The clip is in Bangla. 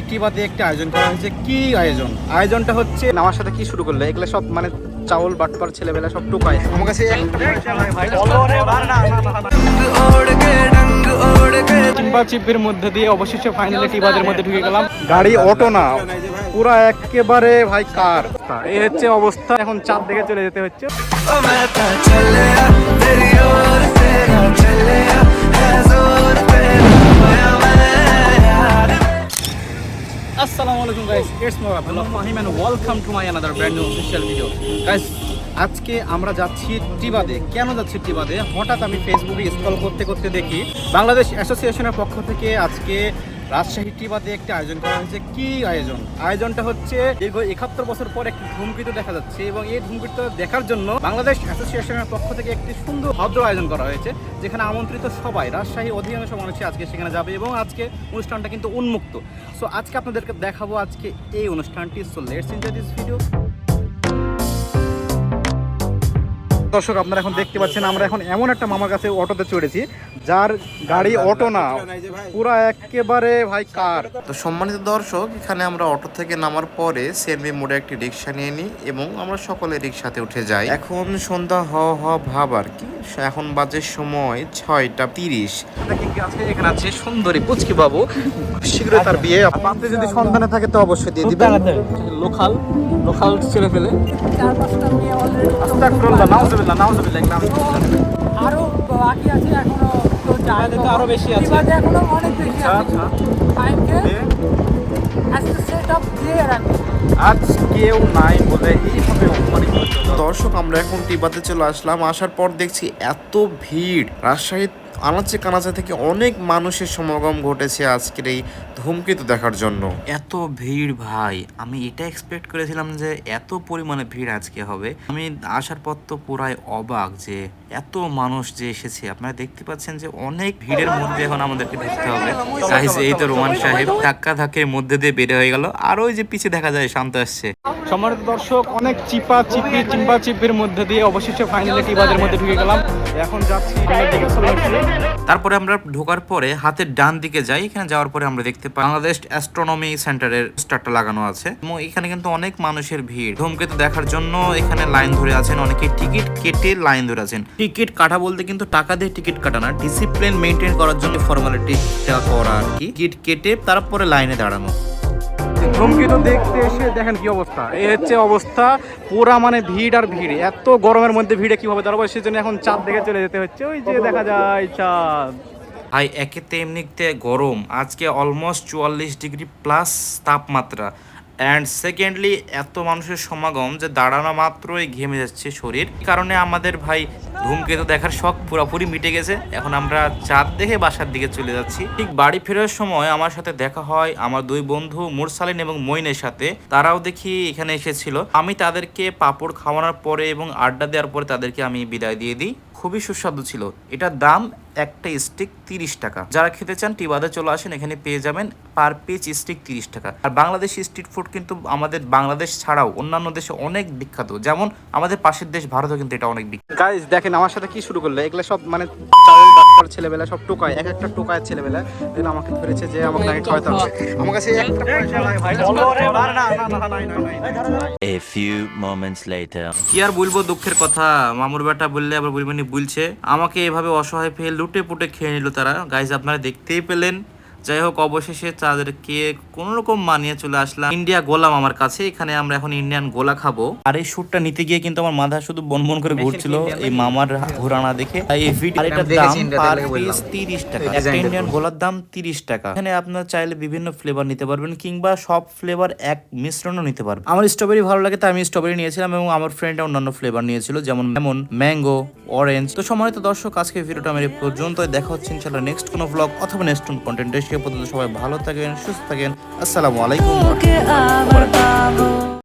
টিবাতে একটা আয়োজন করা হয়েছে। কি আয়োজনটা হচ্ছে আমার সাথে কি শুরু করলে এগুলো সব মানে চাউল বাটপার ছেলেবেলা সব টুকায় আমার কাছে চিম্পাচিপের মধ্যে দিয়ে অবশেষে ফাইনালি টিবাদের মধ্যে ঢুকে গেলাম। গাড়ি অটো না, পুরা একেবারে ভাই কার। এই হচ্ছে অবস্থা, এখন চাঁদ দেখে চলে যেতে হচ্ছে। আসসালামু আলাইকুম guys, it's more Abdullah Fahim and welcome to my another brand new official video. Guys, আজকে আমরা যাচ্ছি টিবাদে। কেন যাচ্ছি টিবাদে? হঠাৎ আমি ফেসবুকে স্ক্রল করতে করতে দেখি বাংলাদেশ অ্যাসোসিয়েশনের পক্ষ থেকে আজকে রাজশাহী টিবাতে একটা আয়োজন করা হয়েছে। কি আয়োজনটা হচ্ছে দীর্ঘ 71 বছর পর একটি ধূমকেতু দেখা যাচ্ছে এবং এই ধূমকেতু দেখার জন্য বাংলাদেশ অ্যাসোসিয়েশনের পক্ষ থেকে একটি সুন্দর ভদ্র আয়োজন করা হয়েছে, যেখানে আমন্ত্রিত সবাই রাজশাহী অধিকাংশ মানুষই আজকে সেখানে যাবে এবং আজকে অনুষ্ঠানটা কিন্তু উন্মুক্ত। সো আজকে আপনাদেরকে দেখাবো আজকে এই অনুষ্ঠানটি। So let's enjoy this video. দর্শক, আপনারা এখন দেখতে পাচ্ছেন আমরা এখন এমন একটা মামার কাছে অটোতে চড়েছি যার গাড়ি অটো না, পুরা একেবারে ভাই কার। তো সম্মানিত দর্শক, এখানে আমরা অটো থেকে নামার পরে সিএনবি মোড়ে একটি রিক্সা নিয়ে নিই এবং আমরা সকলে রিক্সাতে উঠে যাই। এখন সন্ধ্যা ভাব আর কি, এখন বাজে সময় 6:30। আজকে এখানে আছে সুন্দরী পুচকি বাবু, শীঘ্রই তার বিয়ে। আপনি যদি সন্তানে থাকে তো অবশ্যই দিয়ে দিবেন। লোকাল ছেলে ফেলে আস্তাগফিরুল্লাহ, নাউজুবিল্লাহ আরো বাকি আছে, এখনো তো আরো বেশি আছে, এখনো অনেক বেশি আছে। টাইমকে আজকে সেট আপ দিয়ে রাখি, আজ কেউ নাই বলে এইভাবে অপমানিত হচ্ছে। দর্শক, আমরা এখন টিবাতে চলে আসলাম। আসার পর দেখছি এত ভিড়। রাজশাহী আনাচে কানাচে থেকে অনেক মানুষের সমাগম ঘটেছে আজকের এই ধূমকেতু দেখার জন্য। এত ভিড় ভাই, আমি এটা এক্সপেক্ট করেছিলাম যে এত পরিমাণে ভিড় আজকে হবে। আমি আসার পর তো পুরাই অবাক যে এত মানুষ যে এসেছে। আপনারা দেখতে পাচ্ছেন যে অনেক ভিড়ের মধ্যে এখন আমাদেরকে ঢুকতে হবে। গাইস, এই তো রোমান সাহেব ধাক্কা ধাক্কের মধ্যে দিয়ে বের হয়ে গেল, আর ওই যে পিছে দেখা যায় শান্ত আসছে। সম্মানিত দর্শক, অনেক চিম্পাচিপির মধ্যে দিয়ে অবশেষে ফাইনালি টিবাদের মধ্যে ঢুকে গেলাম। এখন যাচ্ছি তারপরে আমরা ঢোকার পরে হাতের ডান দিকে যাই। এখানে যাওয়ার পরে আমরা দেখতে পাই বাংলাদেশ অ্যাস্ট্রোনমি সেন্টারের পোস্টারটা লাগানো আছে এবং এখানে কিন্তু অনেক মানুষের ভিড়। ধূমকেতু দেখার জন্য এখানে লাইন ধরে আছেন, অনেকে টিকিট কেটে লাইন ধরে আছেন। টিকিট কাটা বলতে কিন্তু টাকা দিয়ে টিকিট কাটা না, ডিসিপ্লিন মেনটেন করার জন্য ফর্মালিটিটা করা আর কি। টিকিট কেটে তারপরে লাইনে দাঁড়ানো। ধূমকেতু দেখতে এসে দেখেন কি অবস্থা। এই হচ্ছে অবস্থা, পুরা মানে ভিড় আর ভিড়। এত গরমের মধ্যে ভিড়ে কিভাবে দাঁড়াবো, সেই জন্য এখন চাঁদ দেখে চলে যেতে হচ্ছে। ওই যে দেখা যায় চাঁদ। ভাই, একেতে এমনিতে গরম, আজকে অলমোস্ট 44 ডিগ্রি প্লাস তাপমাত্রা, অ্যান্ড সেকেন্ডলি এত মানুষের সমাগম যে দাঁড়ানো মাত্রই ঘেমে যাচ্ছে শরীর। এই কারণে আমাদের ভাই ধূমকেতু দেখার শখ পুরোপুরি মিটে গেছে। এখন আমরা চাঁদ দেখে বাসার দিকে চলে যাচ্ছি। ঠিক বাড়ি ফেরার সময় আমার সাথে দেখা হয় আমার দুই বন্ধু মুরসালিন এবং মইনের সাথে। তারাও দেখি এখানে এসেছিল। আমি তাদেরকে পাপড় খাওয়ানোর পরে এবং আড্ডা দেওয়ার পরে তাদেরকে আমি বিদায় দিয়ে দিই। খুবই সুস্বাদু ছিল। এটার দাম একটা স্টিক 30 টাকা। যারা খেতে চান টিবাদে চলে আসেন, এখানে পেয়ে যাবেন পার পিস স্টিক 30 টাকা। আর বাংলাদেশি স্ট্রিট ফুড কিন্তু আমাদের বাংলাদেশ ছাড়াও অন্যান্য দেশে অনেক বিখ্যাত, যেমন আমাদের পাশের দেশ ভারতও কিন্তু এটা অনেক বিখ্যাত। গাইস, দেখেন আমার সাথে কি শুরু করলে এগুলো সব মানে চাউল বাটপার ছেলেবেলা সব টোকায়, এক একটা টোকায় ছেলেবেলা। এগুলো আমাকে ধরেছে যে আমাকে নাকি খাওয়াতে হবে। আমার কাছে একটা পয়সা নাই ভাই। A few moments later. কি আর বলবো দুঃখের কথা, মামুর বেটা বললে আবার বলবেনি বলছে। আমাকে এভাবে অসহায় পেয়ে লুটে পুটে খেয়ে নিল তারা। গাইজ, আপনারা দেখতেই পেলেন। যাই হোক, অবশেষে তাদেরকে কোন রকম মানিয়ে চলে আসলাম ইন্ডিয়া গোলাম আমার কাছে। এখানে আমরা এখন ইন্ডিয়ান গোলা খাবো। আর এই শুটটা নিতে গিয়ে কিন্তু আমার মাথা শুধু বনবন করে ঘুরছিল এই মামার ঘোরানা দেখে। এই ভিডিওর দাম পার পিস 30 টাকা। একটা ইন্ডিয়ান গোলার দাম 30 টাকা। এখানে আপনারা চাইলে বিভিন্ন ফ্লেভার নিতে পারবেন কিংবা সব ফ্লেভার এক মিশ্রণও নিতে পারবেন। আমার স্ট্রবেরি ভালো লাগে তাই আমি স্ট্রবেরি নিয়েছিলাম এবং আমার ফ্রেন্ড অন্যান্য ফ্লেভার নিয়েছিল, যেমন লেমন, ম্যাঙ্গো, অরেঞ্জ। তো সম্মানিত দর্শক, আজকে ভিডিওটা আমার এই পর্যন্ত। দেখা হচ্ছে ইনশাআল্লাহ নেক্সট কোনো ব্লগ অথবা নেক্সট কোনো কন্টেন্টে। সে পর্যন্ত সবাই ভালো থাকেন, সুস্থ থাকেন। আসসালামু আলাইকুম।